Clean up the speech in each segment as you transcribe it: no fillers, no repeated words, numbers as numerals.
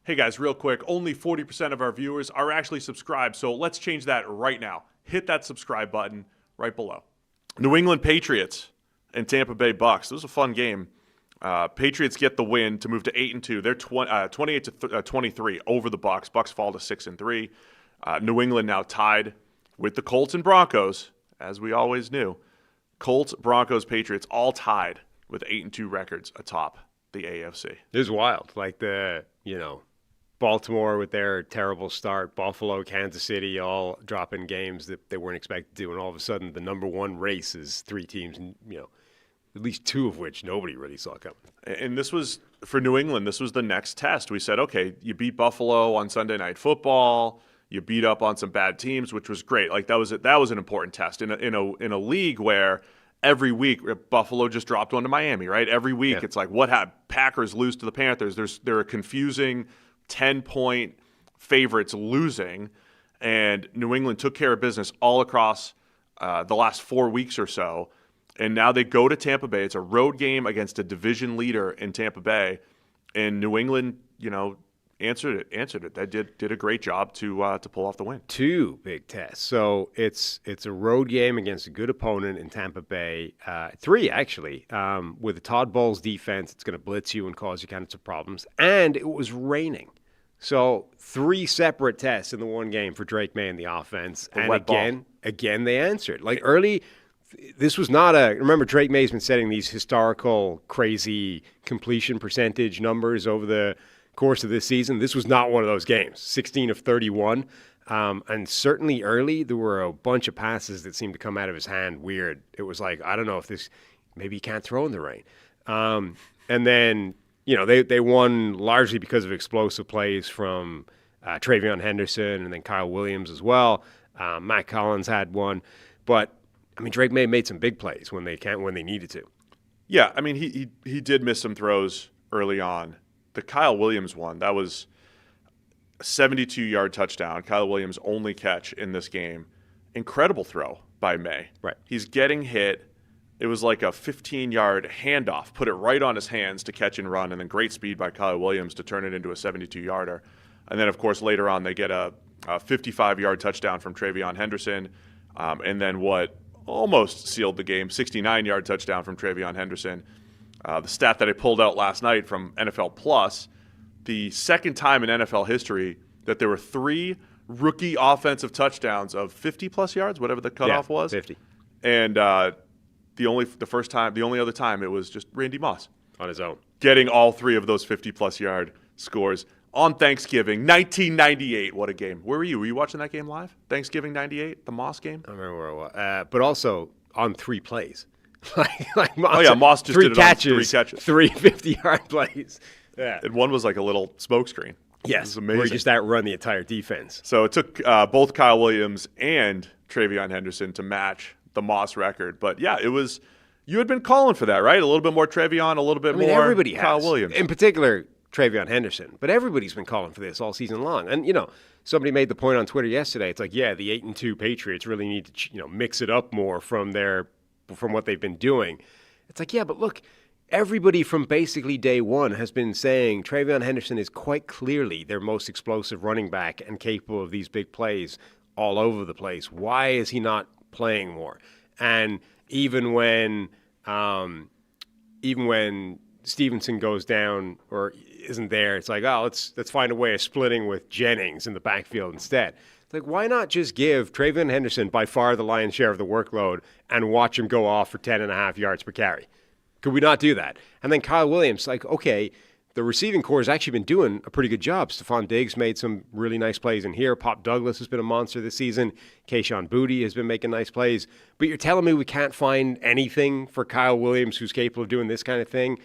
Hey guys, real quick, only 40% of our viewers are actually subscribed, so let's change that right now. Hit that subscribe button right below. New England Patriots and Tampa Bay Bucks. This was a fun game. Patriots get the win to move to 8-2. They're 28-23 over the Bucks. Bucks fall to 6-3. New England now tied with the Colts and Broncos, as we always knew. Colts, Broncos, Patriots all tied with 8-2 records atop the AFC. It was wild. Like Baltimore with their terrible start, Buffalo, Kansas City, all dropping games that they weren't expected to, and all of a sudden the number one race is three teams, at least two of which nobody really saw coming. And this was, for New England, this was the next test. We said, okay, you beat Buffalo on Sunday Night Football, you beat up on some bad teams, which was great. Like that was an important test in a league where every week Buffalo just dropped one to Miami, right? Every week It's like, what happened? Packers lose to the Panthers. They're a confusing 10-point favorites losing, and New England took care of business all across the last 4 weeks or so, and now they go to Tampa Bay. It's a road game against a division leader in Tampa Bay, and New England, answered it. They did a great job to pull off the win. Two big tests. So it's a road game against a good opponent in Tampa Bay. Three, actually. With the Todd Bowles defense, it's going to blitz you and cause you kinds of problems. And it was raining. So three separate tests in the one game for Drake May and the offense. And again, they answered. Like early, this was not remember Drake May's been setting these historical, crazy completion percentage numbers over the course of this season. This was not one of those games. 16 of 31. And certainly early, there were a bunch of passes that seemed to come out of his hand weird. It was like, I don't know if maybe he can't throw in the rain. And then, they won largely because of explosive plays from Travion Henderson and then Kyle Williams as well. Matt Collins had one. But, Drake May made some big plays when they needed to. Yeah, he did miss some throws early on. The Kyle Williams one, that was a 72-yard touchdown. Kyle Williams' only catch in this game. Incredible throw by May. Right. He's getting hit. It was like a 15-yard handoff, put it right on his hands to catch and run, and then great speed by Kyle Williams to turn it into a 72-yarder. And then, of course, later on they get a 55-yard touchdown from Travion Henderson, and then what almost sealed the game, 69-yard touchdown from Travion Henderson. The stat that I pulled out last night from NFL Plus, the second time in NFL history that there were three rookie offensive touchdowns of 50-plus yards, whatever the cutoff was. 50. And the only other time it was just Randy Moss. On his own. Getting all three of those 50-plus yard scores on Thanksgiving, 1998. What a game. Where were you? Were you watching that game live? Thanksgiving 98, the Moss game? I remember where it was. But also on three plays. like Moss, Moss just did it on three catches. Three 50-yard plays. Yeah. And one was like a little smokescreen. Yes, it was amazing. where you just outrun the entire defense. So it took both Kyle Williams and Travion Henderson to match the Moss record. But yeah, you had been calling for that, right? A little bit more Travion, a little bit more everybody Kyle has. Williams. In particular, Travion Henderson. But everybody's been calling for this all season long. And, somebody made the point on Twitter yesterday. It's like, the 8-2 Patriots really need to, mix it up more from what they've been doing. It's like, but look, everybody from basically day one has been saying Travion Henderson is quite clearly their most explosive running back and capable of these big plays all over the place. Why is he not playing more? And even when Stevenson goes down or isn't there, it's like, let's find a way of splitting with Jennings in the backfield instead. Like, why not just give Travion Henderson by far the lion's share of the workload and watch him go off for 10.5 yards per carry? Could we not do that? And then Kyle Williams, like, okay, the receiving core has actually been doing a pretty good job. Stephon Diggs made some really nice plays in here. Pop Douglas has been a monster this season. Kayshon Boutte has been making nice plays. But you're telling me we can't find anything for Kyle Williams who's capable of doing this kind of thing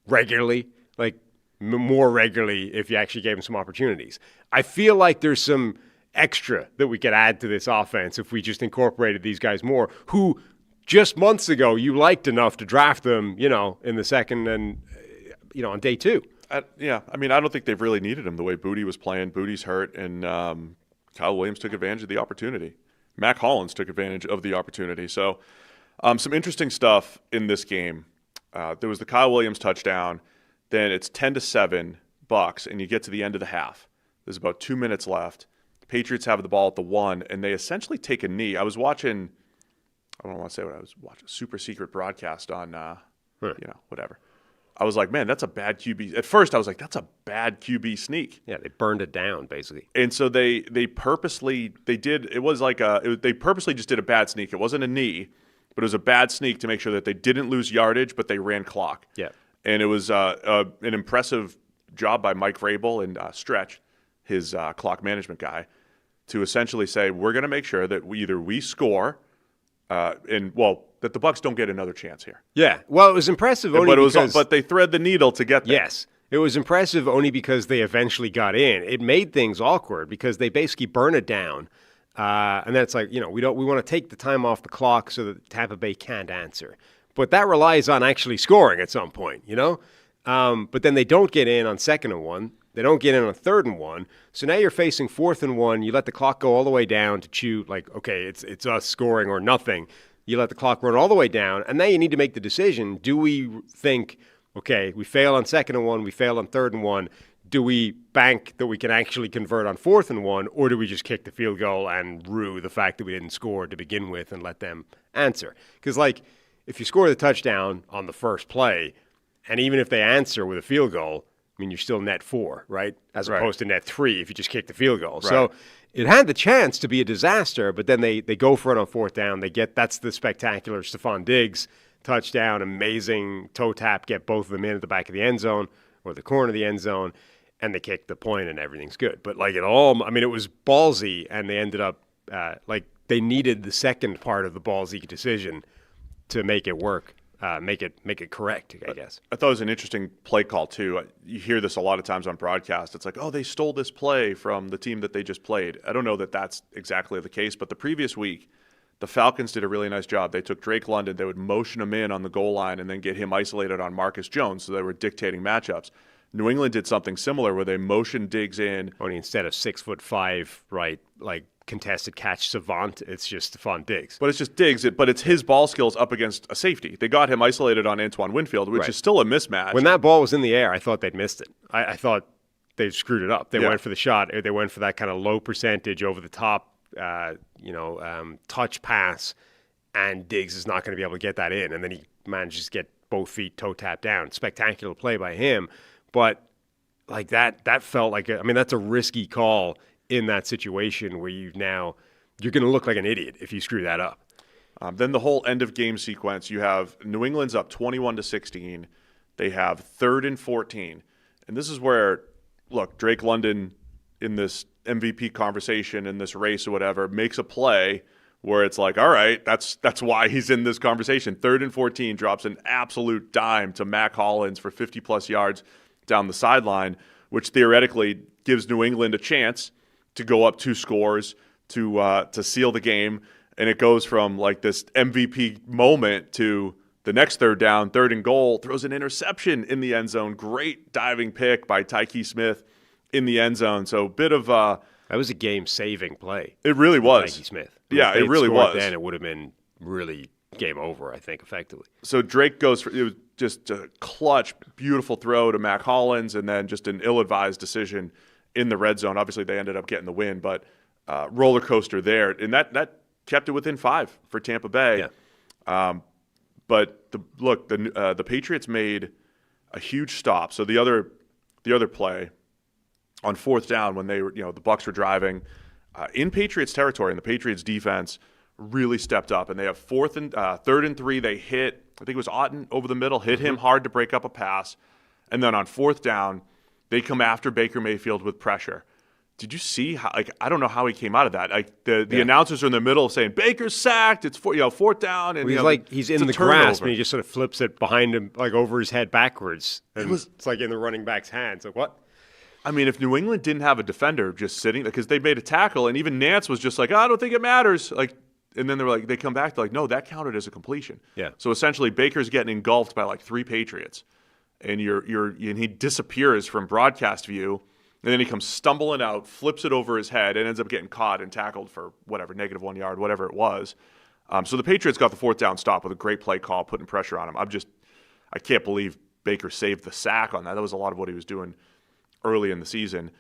regularly? Like, more regularly if you actually gave him some opportunities. I feel like there's some extra that we could add to this offense if we just incorporated these guys more, who just months ago you liked enough to draft them, in the second and, on day two. I don't think they've really needed him the way Boutte was playing. Boutte's hurt, and Kyle Williams took advantage of the opportunity. Mac Hollins took advantage of the opportunity. So some interesting stuff in this game. There was the Kyle Williams touchdown. Then it's 10-7. Bucs, and you get to the end of the half. There's about 2 minutes left. The Patriots have the ball at the 1, and they essentially take a knee. I was watching, I don't want to say what I was watching, a super secret broadcast on, whatever. I was like, man, that's a bad QB. At first, I was like, that's a bad QB sneak. Yeah, they burned it down, basically. And so they purposely just did a bad sneak. It wasn't a knee, but it was a bad sneak to make sure that they didn't lose yardage, but they ran clock. Yeah. And it was an impressive job by Mike Vrabel and Stretch, his clock management guy, to essentially say, we're going to make sure that we score that the Bucs don't get another chance here. Yeah. Well, it was impressive only but they thread the needle to get there. Yes. It was impressive only because they eventually got in. It made things awkward because they basically burn it down. And then it's like, we want to take the time off the clock so that Tampa Bay can't answer. But that relies on actually scoring at some point, But then they don't get in on 2nd and 1. They don't get in on 3rd and 1. So now you're facing 4th and 1. You let the clock go all the way down to choose, like, okay, it's us scoring or nothing. You let the clock run all the way down, and now you need to make the decision. Do we think, okay, we fail on 2nd and 1, we fail on 3rd and 1. Do we bank that we can actually convert on 4th and 1, or do we just kick the field goal and rue the fact that we didn't score to begin with and let them answer? Because, if you score the touchdown on the first play, and even if they answer with a field goal, you're still net 4, right? As opposed to net 3 if you just kick the field goal. Right. So it had the chance to be a disaster, but then they go for it on 4th down. That's the spectacular Stephon Diggs touchdown, amazing toe tap, get both of them in at the back of the end zone or the corner of the end zone, and they kick the point and everything's good. But it was ballsy, and they ended up they needed the second part of the ballsy decision to make it work. Make it correct, I guess. I thought it was an interesting play call, too. You hear this a lot of times on broadcast. It's like, oh, they stole this play from the team that they just played. I don't know that that's exactly the case, but the previous week, the Falcons did a really nice job. They took Drake London. They would motion him in on the goal line and then get him isolated on Marcus Jones, so they were dictating matchups. New England did something similar where they motioned Diggs in. Only instead of 6'5", right, contested catch savant, it's just Stephon Diggs. But it's just Diggs, but it's his ball skills up against a safety. They got him isolated on Antoine Winfield, which is still a mismatch. When that ball was in the air, I thought they'd missed it. I thought they screwed it up. They went for the shot. They went for that kind of low percentage over the top, touch pass, and Diggs is not going to be able to get that in. And then he manages to get both feet toe tap down. Spectacular play by him. But that felt that's a risky call in that situation where you're going to look like an idiot if you screw that up. Then the whole end of game sequence, you have New England's up 21-16. They have 3rd and 14. And this is where, look, Drake London in this MVP conversation, in this race or whatever, makes a play where it's like, all right, that's why he's in this conversation. 3rd and 14, drops an absolute dime to Mac Hollins for 50-plus yards down the sideline, which theoretically gives New England a chance to go up 2 scores to seal the game. And it goes from this MVP moment to the next 3rd down, 3rd and goal, throws an interception in the end zone. Great diving pick by Tyke Smith in the end zone. So a bit of that was a game-saving play. It really was. Tyke Smith. Yeah, it really was. Then it would have been really game over, I think, effectively. So Drake goes for it was just a clutch, beautiful throw to Mac Hollins, and then just an ill-advised decision in the red zone. Obviously, they ended up getting the win, but roller coaster there, and that kept it within 5 for Tampa Bay. Yeah. But the Patriots made a huge stop. So the other play on 4th down when they were, the Bucs were driving in Patriots territory, and the Patriots defense really stepped up, and they have 3rd and 3. They hit, I think it was Otten over the middle, hit him hard to break up a pass, and then on 4th down, they come after Baker Mayfield with pressure. Did you see how? I don't know how he came out of that. The announcers are in the middle saying Baker's sacked. It's 4th down, and he's in the grasp, and he just sort of flips it behind him, over his head backwards. And it's in the running back's hands. What? If New England didn't have a defender just sitting, because they made a tackle, and even Nance was just I don't think it matters. And then they come back, they're no, that counted as a completion. Yeah. So essentially, Baker's getting engulfed by 3 Patriots, and and he disappears from broadcast view, and then he comes stumbling out, flips it over his head, and ends up getting caught and tackled for -1 yard, whatever it was. So the Patriots got the 4th down stop with a great play call, putting pressure on him. I can't believe Baker saved the sack on that. That was a lot of what he was doing early in the season.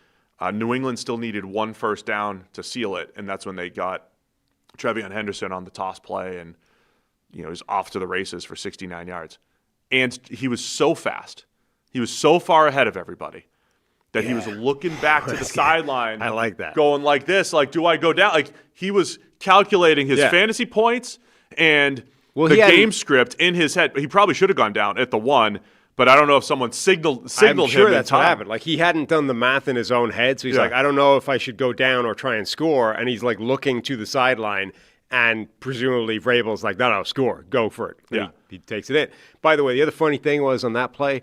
New England still needed one first down to seal it, and that's when they got Trevion Henderson on the toss play, and he was off to the races for 69 yards. And he was so fast. He was so far ahead of everybody that he was looking back to the sideline. I like that. Going like this, like, do I go down? Like, he was calculating his fantasy points and the game script in his head. He probably should have gone down at the 1, but I don't know if someone signaled I'm sure him that's in time. what happened. Like, he hadn't done the math in his own head, so he's like, I don't know if I should go down or try and score. And he's like looking to the sideline, and presumably Vrabel's like, no, score, go for it. And he takes it in. By the way, the other funny thing was on that play,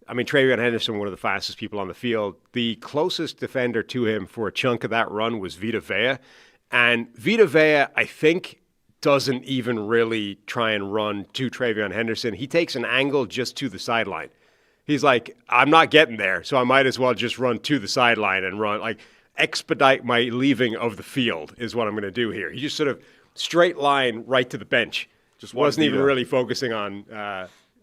I mean, Trevion Henderson, one of the fastest people on the field. The closest defender to him for a chunk of that run was Vita Vea. And Vita Vea, I think, doesn't even really try and run to Trevion Henderson. He takes an angle just to the sideline. He's like, I'm not getting there, so I might as well just run to the sideline and run. Like, expedite my leaving of the field is what I'm going to do here. He just sort of straight line right to the bench. Just wasn't even really focusing on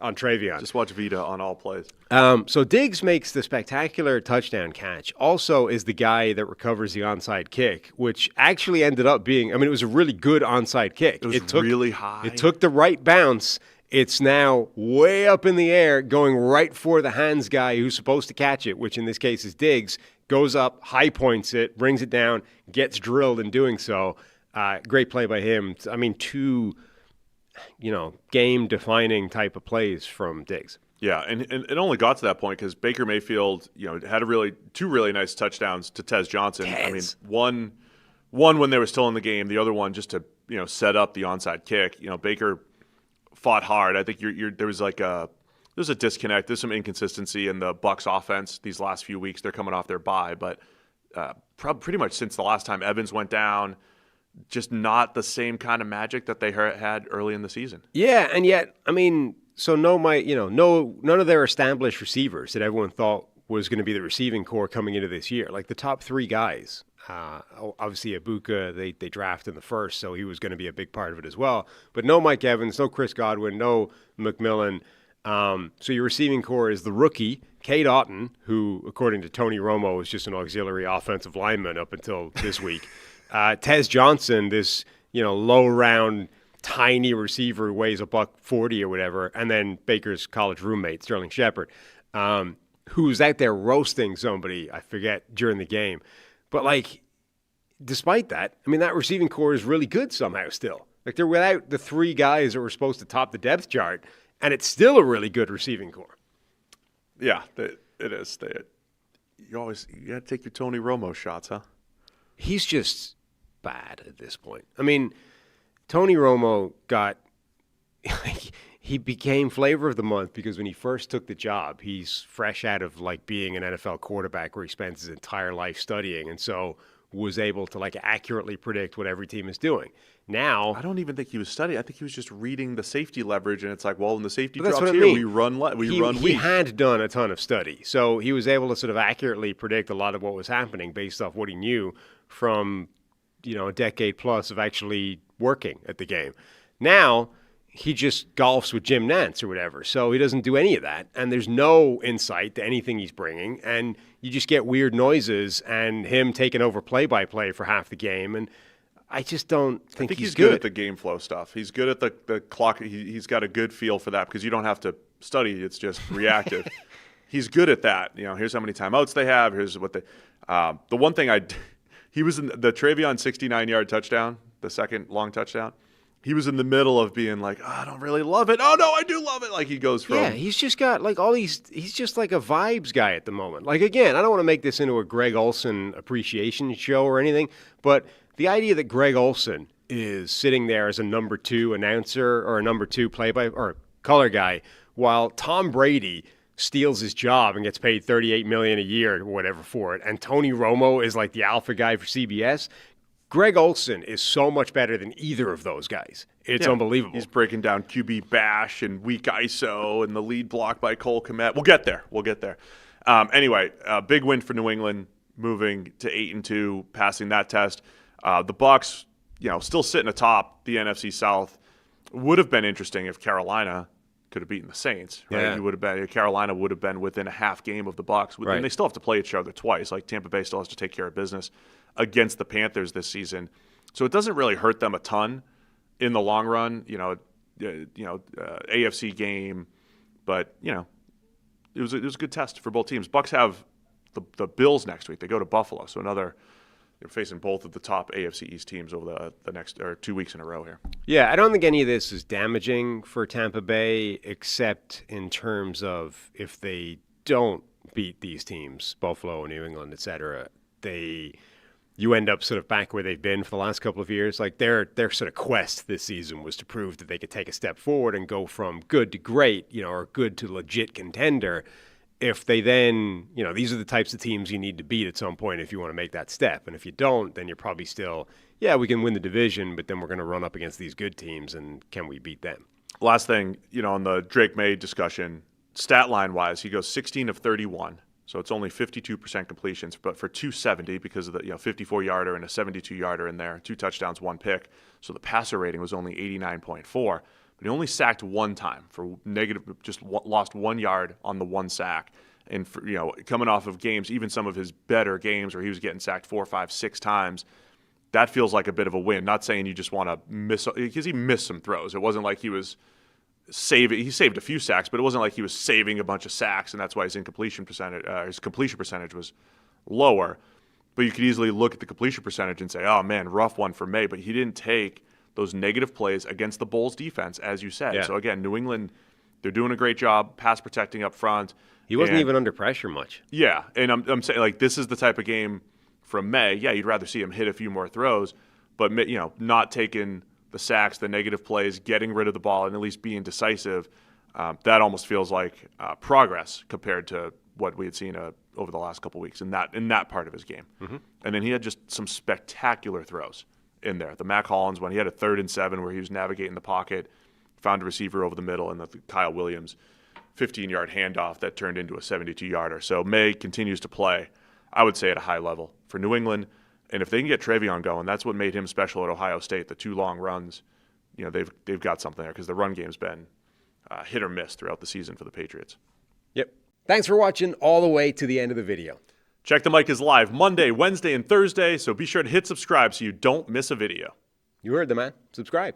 Trevion. Just watch Vita on all plays. So Diggs makes the spectacular touchdown catch. Also is the guy that recovers the onside kick, which actually ended up being, I mean, it was a really good onside kick. It took really high. It took the right bounce. It's now way up in the air, going right for the hands guy who's supposed to catch it, which in this case is Diggs, goes up, high points it, brings it down, gets drilled in doing so. Great play by him. I mean, two game-defining type of plays from Diggs. Yeah, and it only got to that point because Baker Mayfield, had two really nice touchdowns to Tez Johnson. I mean, one when they were still in the game, the other one just to set up the onside kick. Baker fought hard. I think there was there's a disconnect. There's some inconsistency in the Bucs offense these last few weeks. They're coming off their bye, but pretty much since the last time Evans went down, just not the same kind of magic that they had early in the season. Yeah, and yet, I mean, so none of their established receivers that everyone thought was going to be the receiving core coming into this year, like the top 3 guys. Obviously, Ibuka, they drafted in the first, so he was going to be a big part of it as well. But no Mike Evans, no Chris Godwin, no McMillan. So your receiving core is the rookie, Cade Otton, who, according to Tony Romo, was just an auxiliary offensive lineman up until this week. Tez Johnson, this low round, tiny receiver who weighs $140 or whatever, and then Baker's college roommate Sterling Shepard, who's out there roasting somebody, I forget, during the game. But despite that, I mean, that receiving core is really good somehow still. Like, they're without the 3 guys that were supposed to top the depth chart, and it's still a really good receiving core. Yeah, it is. You got to take your Tony Romo shots, huh? He's just bad at this point. I mean, Tony Romo he became flavor of the month because when he first took the job, he's fresh out of being an NFL quarterback where he spent his entire life studying, and so was able to accurately predict what every team is doing. Now, I don't even think he was studying. I think he was just reading the safety leverage, and it's like, well, when the safety drops here, we run weak. He had done a ton of study, so he was able to sort of accurately predict a lot of what was happening based off what he knew from a decade plus of actually working at the game. Now, he just golfs with Jim Nantz or whatever, so he doesn't do any of that, and there's no insight to anything he's bringing, and you just get weird noises and him taking over play-by-play for half the game, and I just don't think he's good at the game flow stuff. He's good at the clock. He's got a good feel for that because you don't have to study. It's just reactive. He's good at that. Here's how many timeouts they have. Here's what they the one thing he was in the Trevion 69-yard touchdown, the second long touchdown. He was in the middle of being like, I don't really love it. Oh, no, I do love it. He goes from... Yeah, he's just got all these... He's just like a vibes guy at the moment. Again, I don't want to make this into a Greg Olson appreciation show or anything, but the idea that Greg Olson is sitting there as a number 2 announcer or a number 2 or color guy while Tom Brady steals his job and gets paid $38 million a year or whatever for it, and Tony Romo is the alpha guy for CBS... Greg Olson is so much better than either of those guys. It's unbelievable. He's breaking down QB bash and weak ISO and the lead block by Cole Kmet. We'll get there. Anyway, big win for New England, moving to 8-2, passing that test. The Bucs, still sitting atop the NFC South. Would have been interesting if Carolina could have beaten the Saints, right? Yeah. He would have been Carolina would have been within a half game of the Bucs, Right. and they still have to play each other twice. Like Tampa Bay still has to take care of business against the Panthers this season, so it doesn't really hurt them a ton in the long run. AFC game, but it was a good test for both teams. Bucs have the Bills next week. They go to Buffalo, so they're facing both of the top AFC East teams over the next 2 weeks in a row here. Yeah, I don't think any of this is damaging for Tampa Bay, except in terms of if they don't beat these teams, Buffalo, New England, et cetera, you end up sort of back where they've been for the last couple of years. Like their sort of quest this season was to prove that they could take a step forward and go from good to great, or good to legit contender. If they then, these are the types of teams you need to beat at some point if you want to make that step. And if you don't, then you're probably still, we can win the division, but then we're going to run up against these good teams, and can we beat them? Last thing, on the Drake May discussion, stat line wise, he goes 16 of 31. So it's only 52% completions, but for 270 because of the 54-yarder and a 72-yarder in there, 2 touchdowns, 1 pick. So the passer rating was only 89.4. But he only sacked one time for negative, just lost 1 yard on the 1 sack. And for, coming off of games, even some of his better games where he was getting sacked 4, 5, 6 times, that feels like a bit of a win. Not saying you just want to miss, because he missed some throws. It wasn't like he was he saved a few sacks, but it wasn't like he was saving a bunch of sacks, and that's why his completion percentage was lower. But you could easily look at the completion percentage and say, oh man, rough one for May. But he didn't take those negative plays against the Bulls defense, as you said. Yeah. So again, New England, they're doing a great job pass protecting up front. He wasn't even under pressure much. Yeah, and I'm saying, like, this is the type of game from May. Yeah, you'd rather see him hit a few more throws, but not taking the sacks, the negative plays, getting rid of the ball, and at least being decisive. That almost feels like progress compared to what we had seen over the last couple weeks in that part of his game. Mm-hmm. And then he had just some spectacular throws in there. The Mac Hollins one, he had a 3rd and 7 where he was navigating the pocket, found a receiver over the middle, and the Kyle Williams 15-yard handoff that turned into a 72-yarder. So May continues to play, I would say, at a high level for New England. And if they can get Trevion going, that's what made him special at Ohio State. The 2 long runs, they've got something there because the run game's been hit or miss throughout the season for the Patriots. Yep. Thanks for watching all the way to the end of the video. Check the Mic is live Monday, Wednesday, and Thursday, so be sure to hit subscribe so you don't miss a video. You heard the man. Subscribe.